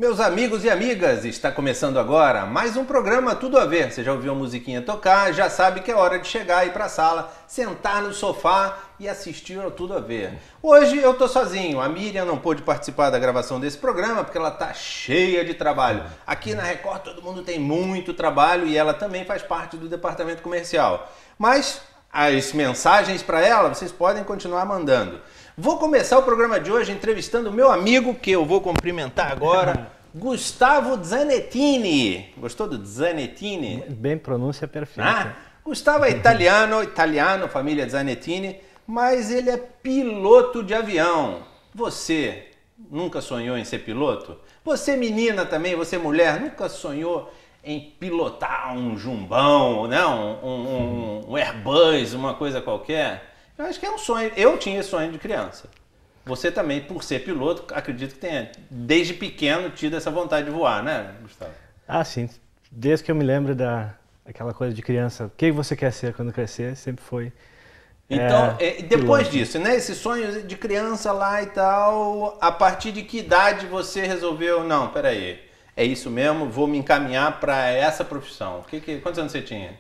Meus amigos e amigas, está começando agora mais um programa Tudo a Ver. Você já ouviu a musiquinha tocar, já sabe que é hora de chegar e ir para a sala, sentar no sofá e assistir ao Tudo a Ver. Hoje eu tô sozinho, a Miriam não pôde participar da gravação desse programa porque ela tá cheia de trabalho. Aqui na Record todo mundo tem muito trabalho e ela também faz parte do departamento comercial. Mas as mensagens para ela vocês podem continuar mandando. Vou começar o programa de hoje entrevistando o meu amigo, que eu vou cumprimentar agora, Gustavo Zanettini. Gostou do Zanettini? Bem, pronúncia perfeita. Gustavo é italiano, família Zanettini, mas ele é piloto de avião. Você nunca sonhou em ser piloto? Você menina também, você mulher, nunca sonhou em pilotar um jumbão, né? um Airbus, uma coisa qualquer? Eu acho que é um sonho. Eu tinha esse sonho de criança. Você também, por ser piloto, acredito que tenha, desde pequeno, tido essa vontade de voar, né, Gustavo? Ah, sim. Desde que eu me lembro daquela coisa de criança, o que você quer ser quando crescer, sempre foi. Então, depois piloto. disso, né, esse sonho de criança lá e tal, a partir de que idade você resolveu, não, peraí, é isso mesmo, vou me encaminhar para essa profissão? Quantos anos você tinha?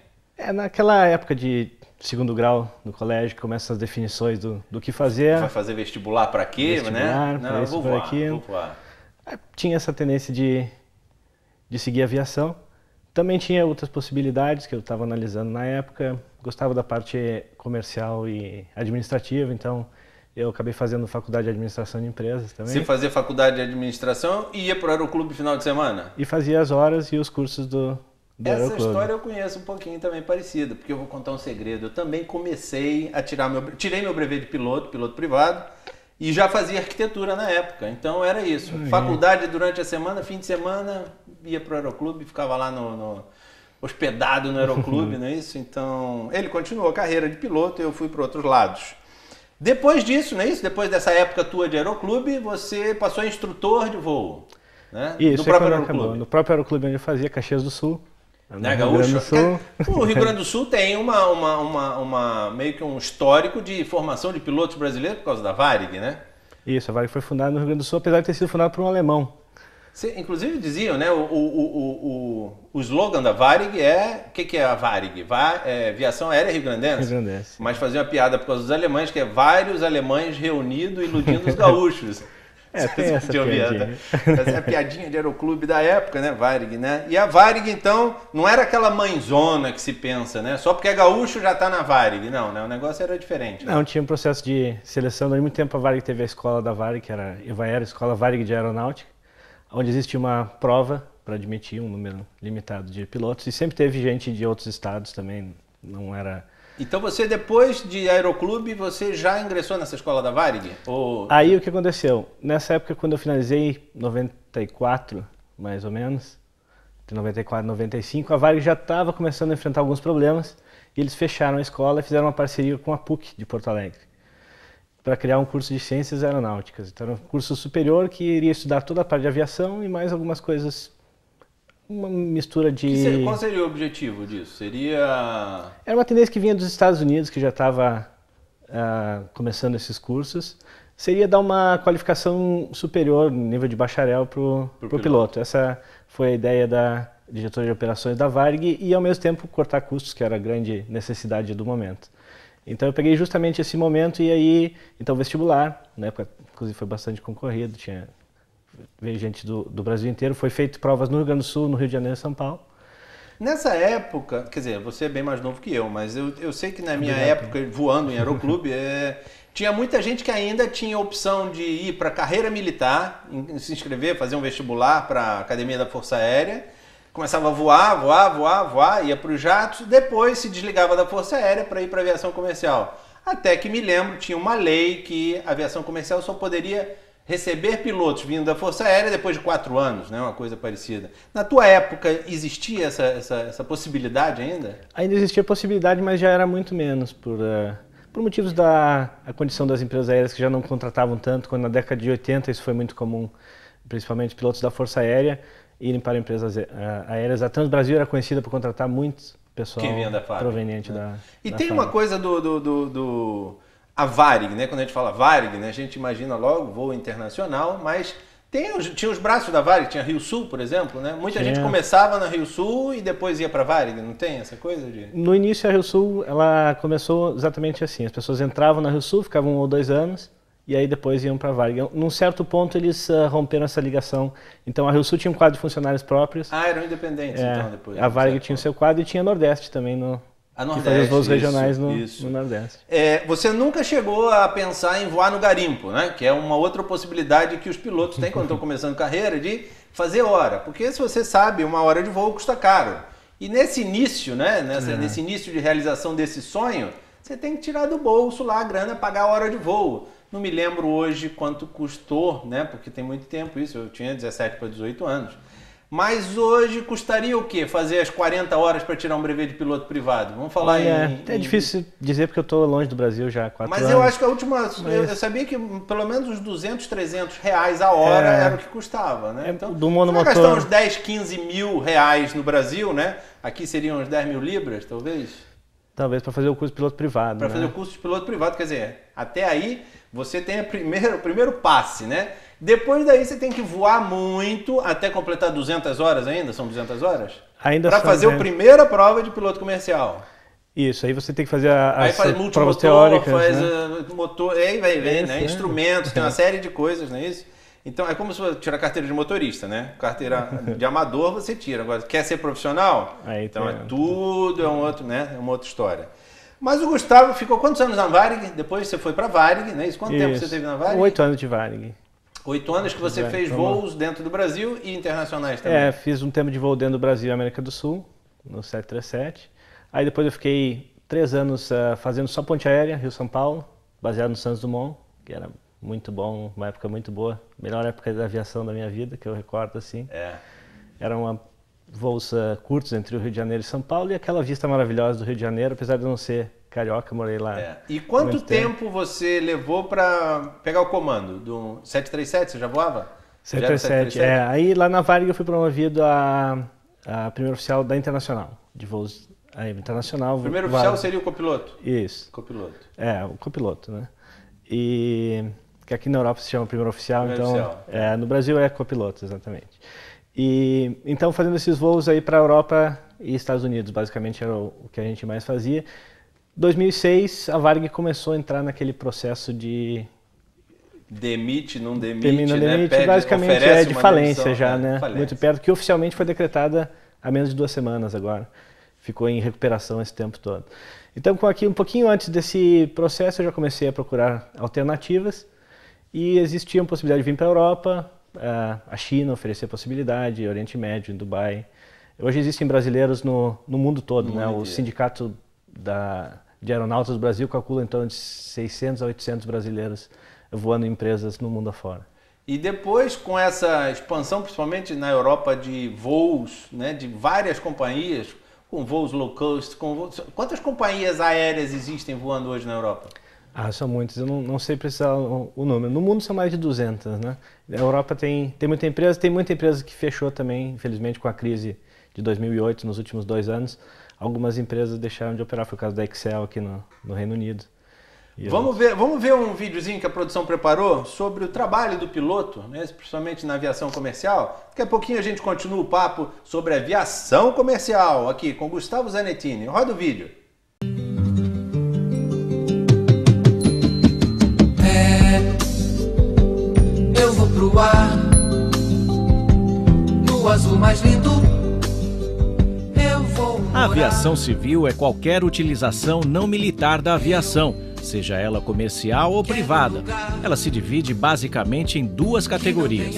Naquela época de segundo grau no colégio, começam as definições do que fazer. Vai fazer vestibular para quê, vestibular, né? Não, eu vou voar. Tinha essa tendência de seguir aviação. Também tinha outras possibilidades que eu estava analisando na época. Gostava da parte comercial e administrativa, então eu acabei fazendo faculdade de administração de empresas também. Você fazia faculdade de administração e ia para o Aeroclube final de semana? E fazia as horas e os cursos do Essa Aeroclube. história eu conheço um pouquinho também parecida, porque eu vou contar um segredo. Eu também comecei a tirei meu brevet de piloto privado, e já fazia arquitetura na época. Então era isso. Faculdade durante a semana, fim de semana, ia para o Aeroclube, ficava lá hospedado no Aeroclube, não é isso? Então ele continuou a carreira de piloto e eu fui para outros lados. Depois disso, não é isso? Depois dessa época tua de Aeroclube, você passou a instrutor de voo, né? Isso, no próprio Aeroclube. No próprio Aeroclube onde eu fazia, Caxias do Sul. Né, Gaúcho? O Rio Grande do Sul tem meio que um histórico de formação de pilotos brasileiros por causa da Varig, né? Isso, a Varig foi fundada no Rio Grande do Sul, apesar de ter sido fundada por um alemão. Inclusive diziam, né? O slogan da Varig é... O que é a Varig? Aviação Aérea Rio-Grandense. Rio-Grandense. Mas fazia uma piada por causa dos alemães, que é vários alemães reunidos iludindo os gaúchos. Tem essa piadinha. Essa é a piadinha de Aeroclube da época, né? Varig, né? E a Varig, então, não era aquela mãezona que se pensa, né? Só porque é gaúcho já está na Varig. Não, né? O negócio era diferente. Né? Não, tinha um processo de seleção. Durante muito tempo a Varig teve a escola da Varig, que era EVAER, Escola Varig de Aeronáutica, onde existia uma prova para admitir um número limitado de pilotos. E sempre teve gente de outros estados também, não era... Então você, depois de Aeroclube, você já ingressou nessa escola da Varig? Aí o que aconteceu? Nessa época, quando eu finalizei, 94, mais ou menos, entre 94 e 95, a Varig já estava começando a enfrentar alguns problemas e eles fecharam a escola e fizeram uma parceria com a PUC de Porto Alegre para criar um curso de ciências aeronáuticas. Então era um curso superior que iria estudar toda a parte de aviação e mais algumas coisas... Uma mistura de... Qual seria o objetivo disso? Era uma tendência que vinha dos Estados Unidos, que já estava começando esses cursos. Seria dar uma qualificação superior, nível de bacharel, para o piloto. Essa foi a ideia da diretoria de operações da Varig e, ao mesmo tempo, cortar custos, que era a grande necessidade do momento. Então, eu peguei justamente esse momento e aí, então, vestibular, na época, inclusive, foi bastante concorrido, veio gente do Brasil inteiro, foi feito provas no Rio Grande do Sul, no Rio de Janeiro e São Paulo. Nessa época, quer dizer, você é bem mais novo que eu, mas eu sei que na minha época, voando em Aeroclube, tinha muita gente que ainda tinha a opção de ir para a carreira militar, se inscrever, fazer um vestibular para a Academia da Força Aérea, começava a voar, ia para os jatos, depois se desligava da Força Aérea para ir para a aviação comercial. Até que me lembro, tinha uma lei que a aviação comercial só poderia receber pilotos vindo da Força Aérea depois de 4 anos, né? Uma coisa parecida. Na tua época existia essa possibilidade ainda? Ainda existia a possibilidade, mas já era muito menos, por motivos da condição das empresas aéreas que já não contratavam tanto, quando na década de 80 isso foi muito comum, principalmente pilotos da Força Aérea, irem para empresas aéreas. A Transbrasil era conhecida por contratar muito pessoal proveniente da E tem uma coisa a Varig, né? Quando a gente fala Varig, né? A gente imagina logo voo internacional, mas Tinha os braços da Varig, tinha Rio Sul, por exemplo, né? Muita gente começava na Rio Sul e depois ia para Varig, não tem essa coisa de... No início a Rio Sul, ela começou exatamente assim, as pessoas entravam na Rio Sul, ficavam 1 ou 2 anos, e aí depois iam para a Varig. Num certo ponto eles romperam essa ligação, então a Rio Sul tinha um quadro de funcionários próprios. Ah, eram independentes então depois. A Varig tinha o seu quadro e tinha Nordeste também que fazia os voos regionais no Nordeste. Você nunca chegou a pensar em voar no garimpo, né? Que é uma outra possibilidade que os pilotos têm quando estão começando carreira, de fazer hora. Porque se você sabe, 1 hora de voo custa caro. E nesse início, né? Nesse início de realização desse sonho, você tem que tirar do bolso lá a grana, pagar a hora de voo. Não me lembro hoje quanto custou, né? Porque tem muito tempo isso, eu tinha 17 para 18 anos. Mas hoje custaria o quê? Fazer as 40 horas para tirar um brevet de piloto privado? Vamos falar É difícil dizer porque eu estou longe do Brasil já há 4 anos. Mas eu acho que a última... Eu sabia que pelo menos uns 200, 300 reais a hora era o que custava, né? Então, do monomotor... Você vai gastar uns 10, 15 mil reais no Brasil, né? Aqui seriam uns 10 mil libras, talvez? Talvez para fazer o curso de piloto privado. Para fazer o curso de piloto privado, quer dizer, até aí você tem o primeiro passe, né? Depois daí você tem que voar muito até completar 200 horas ainda, são 200 horas? Ainda para fazer a primeira prova de piloto comercial. Isso, aí você tem que fazer as faz provas teóricas, faz né? Motor, aí vem, né? Instrumentos, tem uma série de coisas, não é isso? Então é como se você tirar carteira de motorista, né? Carteira de amador você tira. Agora, quer ser profissional? Aí então tudo né? É uma outra história. Mas o Gustavo ficou quantos anos na Varig? Depois você foi para Varig, né? Quanto tempo você teve na Varig? 8 anos de Varig. 8 anos que você fez voos dentro do Brasil e internacionais também? Fiz um tempo de voo dentro do Brasil e América do Sul, no 737. Aí depois eu fiquei 3 anos fazendo só ponte aérea, Rio-São Paulo, baseado no Santos Dumont, que era muito bom, uma época muito boa. Melhor época da aviação da minha vida, que eu recordo assim. Eram voos curtos entre o Rio de Janeiro e São Paulo e aquela vista maravilhosa do Rio de Janeiro, apesar de eu não ser carioca, morei lá. E quanto tempo você levou para pegar o comando do 737? Você já voava? 737, aí lá na Varig eu fui promovido a primeiro oficial da Internacional, de voos internacional. O primeiro oficial seria o copiloto? Isso. Copiloto. O copiloto, né? E que aqui na Europa se chama primeiro oficial, no Brasil é copiloto, exatamente. E então fazendo esses voos aí para a Europa e Estados Unidos, basicamente era o que a gente mais fazia. 2006, a Varig começou a entrar naquele processo de... Demite, não demite, né? Basicamente de falência já, né? Falência. Muito perto, que oficialmente foi decretada há menos de 2 semanas agora. Ficou em recuperação esse tempo todo. Então, um pouquinho antes desse processo, eu já comecei a procurar alternativas e existia uma possibilidade de vir para a Europa, a China oferecia possibilidade, Oriente Médio, em Dubai. Hoje existem brasileiros no mundo todo, né? O sindicato de aeronautas do Brasil calcula em torno de 600 a 800 brasileiros voando em empresas no mundo afora. E depois, com essa expansão, principalmente na Europa, de voos, né, de várias companhias, com voos low cost, quantas companhias aéreas existem voando hoje na Europa? São muitas, eu não sei precisar o número. No mundo são mais de 200, né? Na Europa tem muita empresa que fechou também, infelizmente, com a crise de 2008, nos últimos 2 anos. Algumas empresas deixaram de operar, foi o caso da Excel aqui no Reino Unido. Vamos ver um videozinho que a produção preparou sobre o trabalho do piloto, né, principalmente na aviação comercial. Daqui a pouquinho a gente continua o papo sobre aviação comercial, aqui com Gustavo Zanettini. Roda o vídeo. Eu vou pro ar, no azul mais lindo. A aviação civil é qualquer utilização não militar da aviação, seja ela comercial ou privada. Ela se divide basicamente em 2 categorias.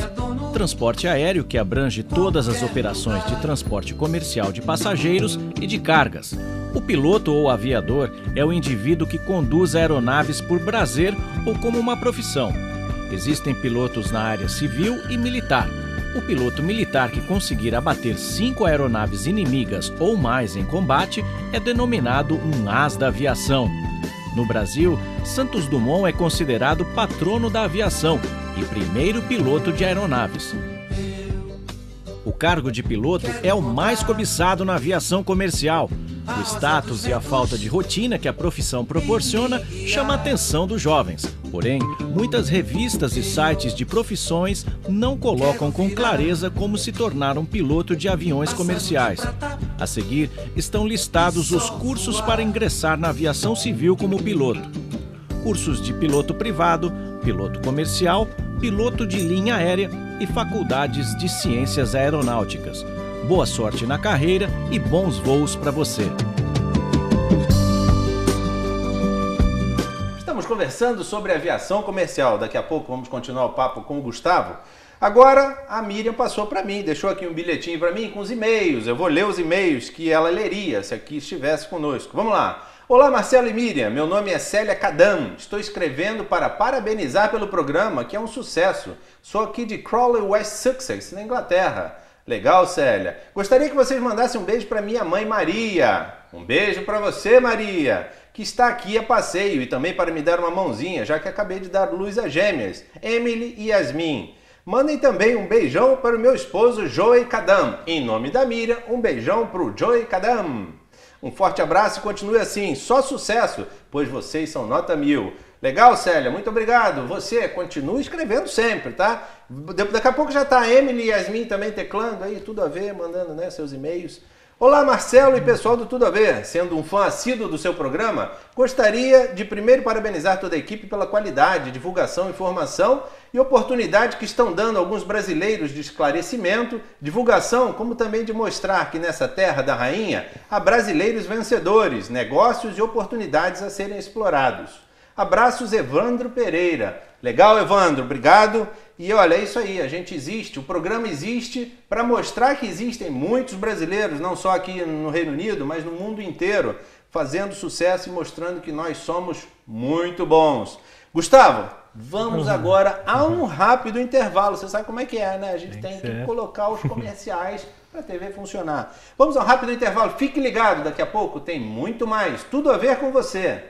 Transporte aéreo, que abrange todas as operações de transporte comercial de passageiros e de cargas. O piloto ou aviador é o indivíduo que conduz aeronaves por prazer ou como uma profissão. Existem pilotos na área civil e militar. O piloto militar que conseguir abater 5 aeronaves inimigas ou mais em combate é denominado um as da aviação. No Brasil, Santos Dumont é considerado patrono da aviação e primeiro piloto de aeronaves. O cargo de piloto é o mais cobiçado na aviação comercial. O status e a falta de rotina que a profissão proporciona chama a atenção dos jovens. Porém, muitas revistas e sites de profissões não colocam com clareza como se tornar um piloto de aviões comerciais. A seguir, estão listados os cursos para ingressar na aviação civil como piloto. Cursos de piloto privado, piloto comercial, piloto de linha aérea e faculdades de ciências aeronáuticas. Boa sorte na carreira e bons voos para você. Estamos conversando sobre aviação comercial. Daqui a pouco vamos continuar o papo com o Gustavo. Agora a Miriam passou para mim, deixou aqui um bilhetinho para mim com os e-mails. Eu vou ler os e-mails que ela leria se aqui estivesse conosco. Vamos lá. Olá Marcelo e Miriam, meu nome é Célia Cadam. Estou escrevendo para parabenizar pelo programa, que é um sucesso. Sou aqui de Crawley, West Sussex, na Inglaterra. Legal, Célia. Gostaria que vocês mandassem um beijo para minha mãe Maria. Um beijo para você, Maria, que está aqui a passeio, e também para me dar uma mãozinha, já que acabei de dar luz a gêmeas, Emily e Yasmin. Mandem também um beijão para o meu esposo Joey Cadam. Em nome da Miriam, um beijão para o Joey Cadam. Um forte abraço e continue assim, só sucesso, pois vocês são nota 1000. Legal, Célia, muito obrigado. Você continue escrevendo sempre, tá? Daqui a pouco já tá a Emily e Yasmin também teclando aí, tudo a ver, mandando, né, seus e-mails. Olá, Marcelo e pessoal do Tudo a Ver. Sendo um fã assíduo do seu programa, gostaria de primeiro parabenizar toda a equipe pela qualidade, divulgação, informação e oportunidade que estão dando a alguns brasileiros de esclarecimento, divulgação, como também de mostrar que nessa terra da rainha há brasileiros vencedores, negócios e oportunidades a serem explorados. Abraços, Evandro Pereira. Legal, Evandro, obrigado. E olha, é isso aí, a gente existe, o programa existe para mostrar que existem muitos brasileiros, não só aqui no Reino Unido, mas no mundo inteiro, fazendo sucesso e mostrando que nós somos muito bons. Gustavo, vamos agora a um rápido intervalo. Você sabe como é que é, né? A gente tem que colocar os comerciais para a TV funcionar. Vamos a um rápido intervalo. Fique ligado, daqui a pouco tem muito mais. Tudo a ver com você.